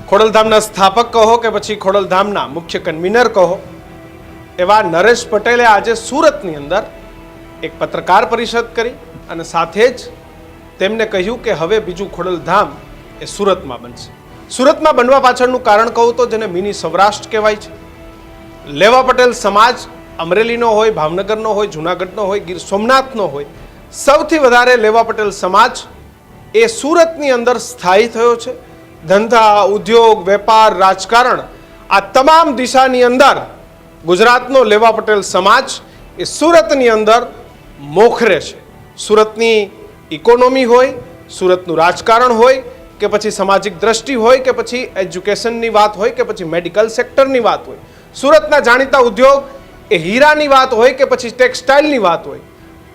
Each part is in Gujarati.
ખોડલધામના સ્થાપક કહો કે પછી ખોડલધામના મુખ્ય કન્વીનર કહો, એવા નરેશ પટેલે આજે સુરતની અંદર એક પત્રકાર પરિષદ કરી અને સાથે જ તેમને કહ્યું કે હવે બીજું ખોડલધામ એ સુરતમાં બનશે. સુરતમાં બનવા પાછળનું કારણ કહું તો જેને મિની સૌરાષ્ટ્ર કહેવાય છે. લેવા પટેલ સમાજ અમરેલીનો હોય, ભાવનગરનો હોય, જુનાગઢનો હોય, ગીર સોમનાથનો હોય, સૌથી વધારે લેવા પટેલ સમાજ એ સુરતની અંદર સ્થાયી થયો છે. ધંધા, ઉદ્યોગ, વેપાર, રાજકારણ આ તમામ દિશાની અંદર ગુજરાતનો લેવા પટેલ સમાજ એ સુરતની અંદર મોખરે છે. સુરતની ઇકોનોમી હોય, સુરતનું રાજકારણ હોય કે પછી સામાજિક દ્રષ્ટિ હોય કે પછી એજ્યુકેશનની વાત હોય કે પછી મેડિકલ સેક્ટરની વાત હોય, સુરતના જાણીતા ઉદ્યોગ એ હીરાની વાત હોય કે પછી ટેક્સટાઇલની વાત હોય,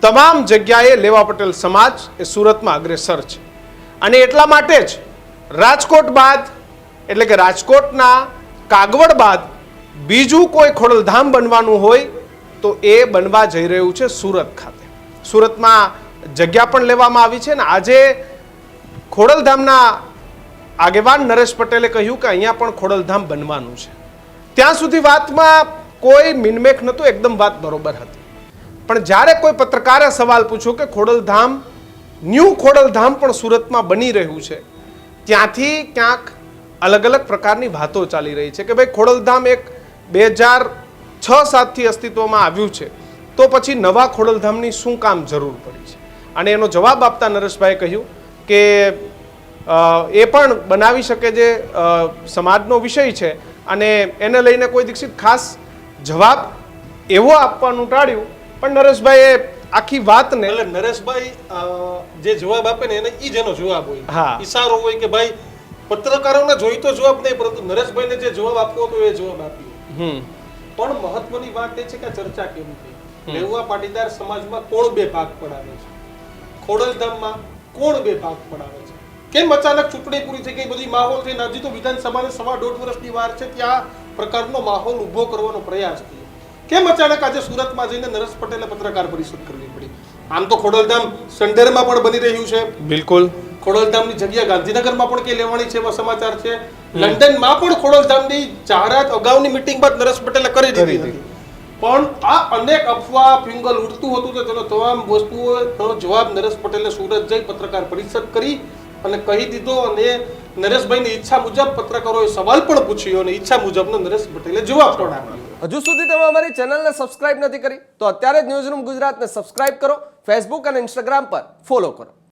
તમામ જગ્યાએ લેવા પટેલ સમાજ એ સુરતમાં અગ્રેસર છે. અને એટલા માટે જ રાજકોટ બાદ એટલે કે રાજકોટના કાગવડ બાદ બીજું કોઈ ખોડલધામ બનવાનું હોય તો એ બનવા જઈ રહ્યું છે સુરત ખાતે. સુરતમાં જગ્યા પણ લેવામાં આવી છે ને આજે ખોડલધામના આગેવાન નરેશ પટેલે કહ્યું કે અહીંયા પણ ખોડલધામ બનવાનું છે. ત્યાં સુધી વાતમાં કોઈ મિનમેક નહોતું, એકદમ વાત બરોબર હતી. પણ જ્યારે કોઈ પત્રકારે સવાલ પૂછ્યો કે ખોડલધામ, ન્યૂ ખોડલધામ પણ સુરતમાં બની રહ્યું છે, ત્યાંથી ક્યાંક અલગ અલગ પ્રકારની વાતો ચાલી રહી છે કે ભાઈ ખોડલધામ એક 2006-7થી અસ્તિત્વમાં આવ્યું છે તો પછી નવા ખોડલધામની શું કામ જરૂર પડી છે. અને એનો જવાબ આપતા નરેશભાઈએ કહ્યું કે એ પણ બનાવી શકે જે સમાજનો વિષય છે અને એને લઈને કોઈ દીક્ષિત ખાસ જવાબ એવો આપવાનું ટાળ્યું. પણ નરેશભાઈએ આખી વાતને એટલે નરેશભાઈ જે જવાબ આપે ને એને ઈ જ એનો જવાબ હોય. હા, ઈશારો હોય કે ભાઈ પત્રકારોને જોઈતો જવાબ નહીં, પરંતુ નરેશભાઈને જે જવાબ આપવો હતો એ જવાબ આપ્યો. પણ મહત્વની વાત એ છે કે ચર્ચા કેમ થઈ. લેવા પાટીદાર સમાજમાં કોણ બે ભાગ પડાવે છે, ખોડલધામમાં કોણ બે ભાગ પડાવે છે, કેમ અચાનક ચૂંટણી પૂરી થઈ ગઈ, બધી માહોલ થઈ, હજી તો વિધાનસભાને 1.5 વર્ષની વાર છે, ત્યાં પ્રકારનો માહોલ ઉભો કરવાનો પ્રયાસ થયો. કેમ અચાનક આજે સુરતમાં જઈને નરેશ પટેલે પત્રકાર પરિષદ કરવી પડી? આમ તો ખોડલધામ સંઢેરમાં પણ બની રહ્યું છે. બિલકુલ. ખોડલધામની જગ્યા ગાંધીનગરમાં પણ કે લેવાની છે એવા સમાચાર છે. લંડનમાં પણ ખોડલધામની જાહેરાત અગાઉની મીટિંગ બાદ નરેશ પટેલે કરી દીધી હતી. પણ આ અનેક અફવા ફિંગલ ઉડતું હતું તો તેનો તમામ વસ્તુઓનો જવાબ નરેશ પટેલે સુરત જઈ પત્રકાર પરિષદ કરી અને કહી દીધો. અને નરેશભાઈની ઈચ્છા મુજબ પત્રકારોએ સવાલ પણ પૂછ્યો અને ઈચ્છા મુજબનો નરેશ પટેલે જવાબ પણ આપ્યો. હજુ સુધી તમે અમારી ચેનલને સબસ્ક્રાઇબ નથી કરી તો અત્યારે જ ન્યૂઝરૂમ ગુજરાતને સબસ્ક્રાઇબ કરો, ફેસબુક અને ઇન્સ્ટાગ્રામ પર ફોલો કરો.